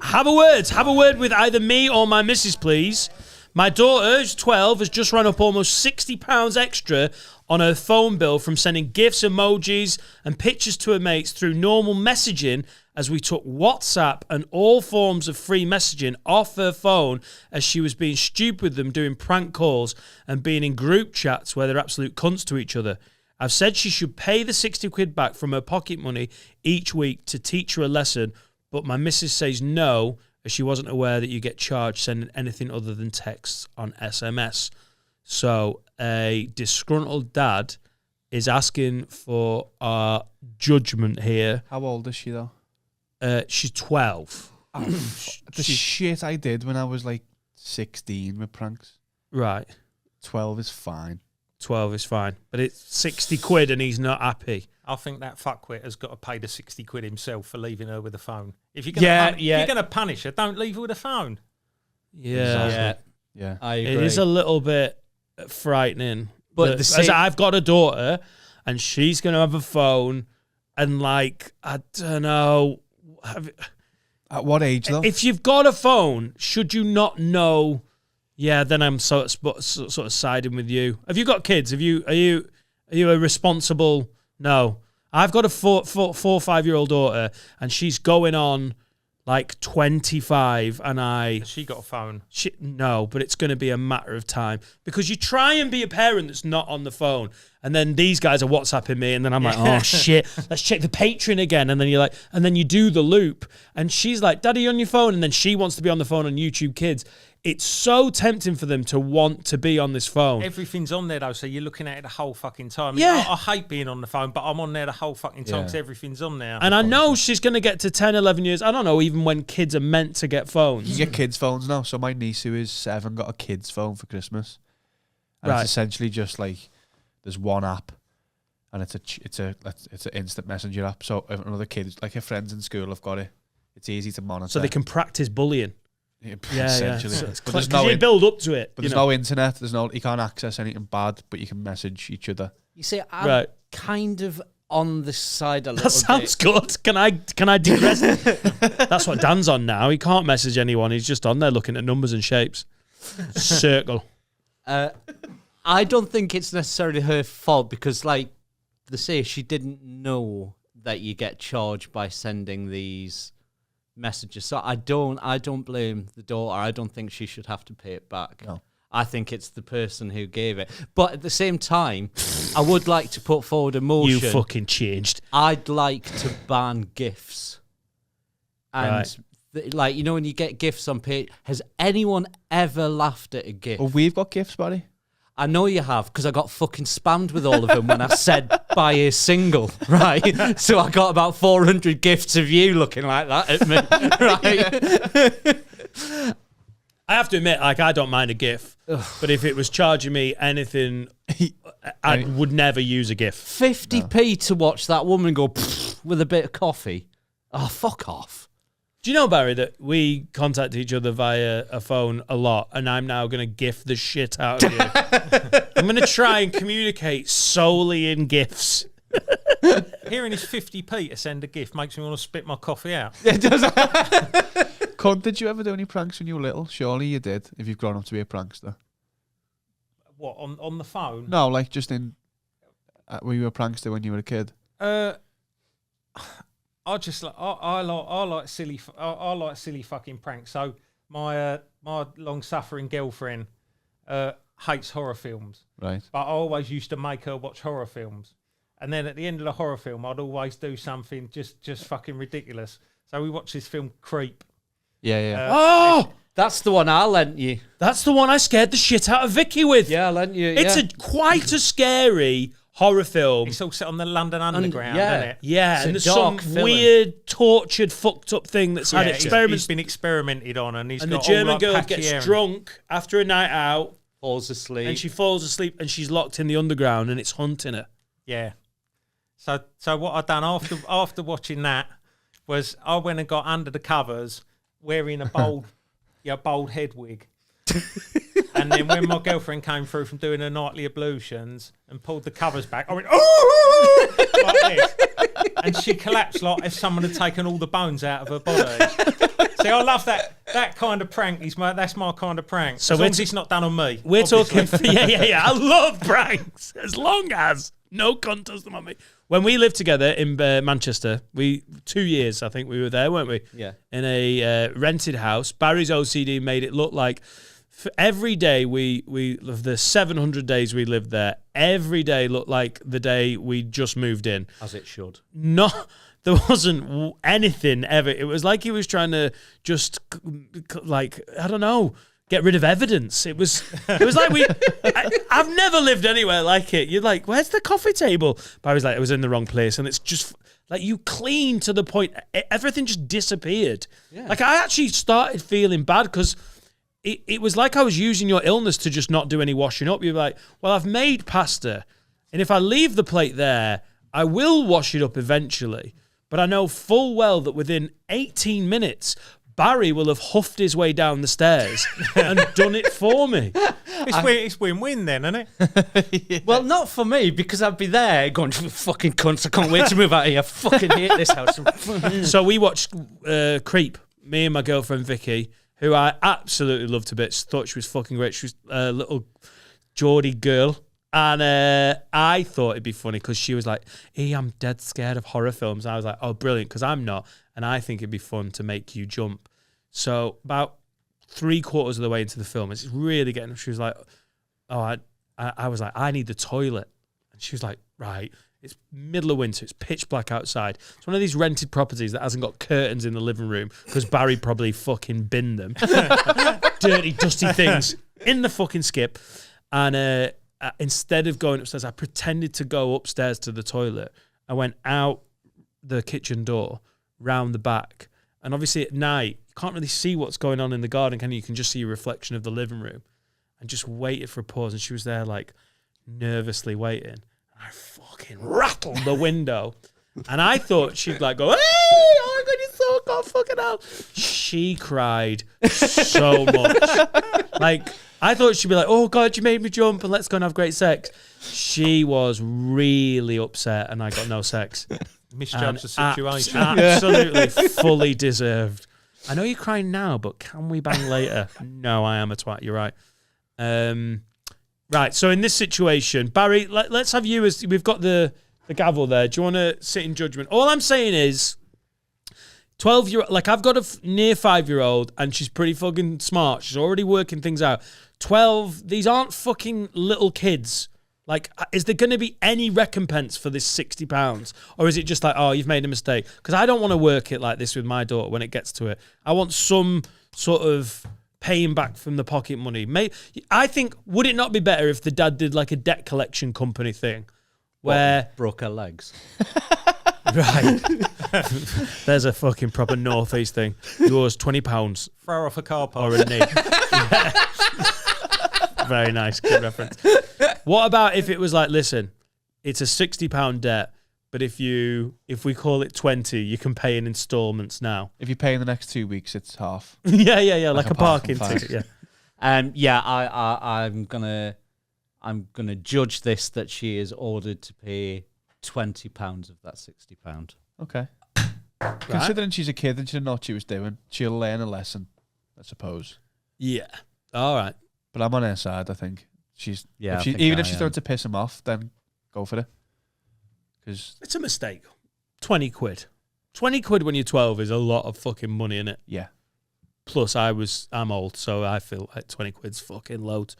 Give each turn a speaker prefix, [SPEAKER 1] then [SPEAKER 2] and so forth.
[SPEAKER 1] Have a word with either me or my missus, please. My daughter, who's 12, has just run up almost £60 extra on her phone bill from sending gifs, emojis, and pictures to her mates through normal messaging, as we took WhatsApp and all forms of free messaging off her phone as she was being stupid with them, doing prank calls and being in group chats where they're absolute cunts to each other. I've said she should pay the 60 quid back from her pocket money each week to teach her a lesson, but my missus says no, as she wasn't aware that you get charged sending anything other than texts on SMS. So a disgruntled dad is asking for our judgment here.
[SPEAKER 2] How old is she, though?
[SPEAKER 1] She's 12.
[SPEAKER 2] Oh, the shit I did when I was like 16 with pranks.
[SPEAKER 1] Right.
[SPEAKER 2] 12 is fine.
[SPEAKER 1] 12 is fine. But it's 60 quid and he's not happy.
[SPEAKER 3] I think that fuckwit has got to pay the 60 quid himself for leaving her with a phone. If you're going to punish her, don't leave her with a phone.
[SPEAKER 1] Yeah.
[SPEAKER 2] Yeah.
[SPEAKER 4] I agree.
[SPEAKER 1] It is a little bit frightening.
[SPEAKER 4] But
[SPEAKER 1] as I've got a daughter and she's going to have a phone and like, I don't know.
[SPEAKER 2] At what age, though?
[SPEAKER 1] If you've got a phone, should you not know? Yeah, then I'm sort of siding with you. Have you got kids? Are you a responsible? No, I've got a 4 or 5-year-old daughter, and she's going on like 25, and
[SPEAKER 3] Has she got a phone?
[SPEAKER 1] No, but it's going to be a matter of time because you try and be a parent that's not on the phone, and then these guys are WhatsApping me, and then I'm like, oh shit, let's check the Patreon again, and then you're like, and then you do the loop, and she's like, Daddy, you on your phone, and then she wants to be on the phone on YouTube Kids. It's so tempting for them to want to be on this phone.
[SPEAKER 3] Everything's on there, though, so you're looking at it the whole fucking time.
[SPEAKER 1] Yeah.
[SPEAKER 3] I hate being on the phone, but I'm on there the whole fucking time because everything's on there.
[SPEAKER 1] And I know she's going to get to 10, 11 years. I don't know, even when kids are meant to get phones.
[SPEAKER 2] You get kids' phones now. So my niece, who is 7, got a kid's phone for Christmas. And it's essentially just like, there's one app, and it's an instant messenger app. So if another kid, like her friends in school have got it, it's easy to monitor.
[SPEAKER 1] So they can practice bullying.
[SPEAKER 2] Essentially.
[SPEAKER 1] So
[SPEAKER 2] but there's
[SPEAKER 1] you build up to it.
[SPEAKER 2] But there's no internet. You can't access anything bad, but you can message each other.
[SPEAKER 4] You see, I'm kind of on the side a little bit.
[SPEAKER 1] That sounds good. Can I digress? That's what Dan's on now. He can't message anyone. He's just on there looking at numbers and shapes. Circle.
[SPEAKER 4] I don't think it's necessarily her fault because, like they say, she didn't know that you get charged by sending these messages. So I don't blame the daughter. I don't think she should have to pay it back.
[SPEAKER 2] No.
[SPEAKER 4] I think it's the person who gave it. But at the same time, I would like to put forward a motion.
[SPEAKER 1] You fucking changed.
[SPEAKER 4] I'd like to ban gifts. And like, you know, when you get gifts on page, has anyone ever laughed at a gift?
[SPEAKER 2] Well, we've got gifts, buddy.
[SPEAKER 4] I know you have, because I got fucking spammed with all of them when I said buy a single, right? So I got about 400 gifts of you looking like that at me, right?
[SPEAKER 1] I have to admit, like, I don't mind a GIF, but if it was charging me anything, I would never use a GIF.
[SPEAKER 4] 50p to watch that woman go with a bit of coffee. Oh, fuck off.
[SPEAKER 1] Do you know, Barry, that we contact each other via a phone a lot, and I'm now going to GIF the shit out of you? I'm going to try and communicate solely in GIFs.
[SPEAKER 3] Hearing his 50p to send a gift makes me want to spit my coffee out.
[SPEAKER 4] It does.
[SPEAKER 2] Kunt, did you ever do any pranks when you were little? Surely you did, if you've grown up to be a prankster.
[SPEAKER 3] What, on the phone?
[SPEAKER 2] No, like just in... were you a prankster when you were a kid?
[SPEAKER 3] I like silly fucking pranks. So my long suffering girlfriend hates horror films.
[SPEAKER 2] Right.
[SPEAKER 3] But I always used to make her watch horror films. And then at the end of the horror film, I'd always do something just fucking ridiculous. So we watched this film, Creep.
[SPEAKER 2] Yeah.
[SPEAKER 4] That's the one I lent you.
[SPEAKER 1] That's the one I scared the shit out of Vicky with.
[SPEAKER 4] Yeah, I lent you.
[SPEAKER 1] It's quite a scary horror film.
[SPEAKER 3] It's all set on the London Underground,
[SPEAKER 4] yeah.
[SPEAKER 3] isn't it?
[SPEAKER 1] Yeah, and there's some weird, tortured, fucked up thing that's had experiments.
[SPEAKER 3] He's been experimented on, and
[SPEAKER 1] the German girl gets drunk after a night out,
[SPEAKER 4] falls asleep,
[SPEAKER 1] and she falls asleep, and she's locked in the underground, and it's hunting her.
[SPEAKER 3] Yeah. So what I done after watching that was I went and got under the covers wearing a bold head wig. And then when my girlfriend came through from doing her nightly ablutions and pulled the covers back, I went, oh, like this. And she collapsed like if someone had taken all the bones out of her body. So See, I love that kind of prank. That's my kind of prank.
[SPEAKER 1] So
[SPEAKER 3] as long as it's not done on me.
[SPEAKER 1] We're
[SPEAKER 3] obviously.
[SPEAKER 1] talking. Yeah. I love pranks as long as no cunt does them on me. When we lived together in Manchester, 2 years I think we were there, weren't we?
[SPEAKER 4] Yeah.
[SPEAKER 1] In a rented house. Barry's OCD made it look like for every day of the 700 days we lived there, every day looked like the day we just moved in.
[SPEAKER 4] As it should.
[SPEAKER 1] No, there wasn't anything ever. It was like he was trying to just like, I don't know, get rid of evidence. It was like I've never lived anywhere like it. You're like, where's the coffee table? But I was like, it was in the wrong place. And it's just like you clean to the point, everything just disappeared. Yeah. Like I actually started feeling bad because it was like I was using your illness to just not do any washing up. You're like, well, I've made pasta. And if I leave the plate there, I will wash it up eventually. But I know full well that within 18 minutes, Barry will have huffed his way down the stairs and done it for me.
[SPEAKER 3] It's win-win then, isn't it?
[SPEAKER 4] Yeah. Well, not for me, because I'd be there going, fucking cunts, I can't wait to move out of here. I fucking hate this house.
[SPEAKER 1] So we watched Creep, me and my girlfriend Vicky, who I absolutely loved to bits. Thought she was fucking great. She was a little Geordie girl. And I thought it'd be funny because she was like, hey, I'm dead scared of horror films. And I was like, oh, brilliant, because I'm not. And I think it'd be fun to make you jump. So about 3/4 of the way into the film, it's really getting, she was like, oh, I was like, I need the toilet. And she was like, right, it's middle of winter, it's pitch black outside. It's one of these rented properties that hasn't got curtains in the living room because Barry probably fucking binned them. Dirty, dusty things in the fucking skip. And instead of going upstairs, I pretended to go upstairs to the toilet. I went out the kitchen door, round the back. And obviously at night, you can't really see what's going on in the garden, can you? You can just see a reflection of the living room. And just waited for a pause. And she was there like nervously waiting. And I fucking rattled the window. And I thought she'd like go, hey, oh my God, you're so cold, fucking hell. She cried so much. Like, I thought she'd be like, oh God, you made me jump and let's go and have great sex. She was really upset and I got no sex.
[SPEAKER 3] Misjudged the situation.
[SPEAKER 1] Absolutely fully deserved. I know you're crying now, but can we bang later? No, I am a twat. You're right. Right. So in this situation, Barry, let's have you as we've got the gavel there. Do you want to sit in judgment? All I'm saying is 12-year-old, like I've got a near 5-year-old and she's pretty fucking smart. She's already working things out. 12, these aren't fucking little kids. Like, is there going to be any recompense for this £60? Or is it just like, oh, you've made a mistake? Because I don't want to work it like this with my daughter when it gets to it. I want some sort of paying back from the pocket money. I think, would it not be better if the dad did like a debt collection company thing? Where
[SPEAKER 4] broke her legs.
[SPEAKER 1] Right. There's a fucking proper northeast thing. Yours £20.
[SPEAKER 3] Throw her off a car park.
[SPEAKER 1] Or a knee. Yeah. Very nice. Good reference. What about if it was like, listen, it's a £60 debt, but if we call it 20, you can pay in installments now.
[SPEAKER 2] If you pay in the next 2 weeks, it's half.
[SPEAKER 1] Yeah, like a parking ticket.
[SPEAKER 4] Yeah. I'm gonna judge this that she is ordered to pay £20 of that £60.
[SPEAKER 2] Okay. Right. Considering she's a kid and she didn't know what she was doing, she'll learn a lesson, I suppose.
[SPEAKER 1] Yeah. All right.
[SPEAKER 2] But I'm on her side, I think. Even if she's trying to piss him off, then go for it. Because
[SPEAKER 1] it's a mistake. 20 quid. 20 quid when you're 12 is a lot of fucking money, innit?
[SPEAKER 2] Yeah.
[SPEAKER 1] Plus, I'm old, so I feel like 20 quid's fucking loads.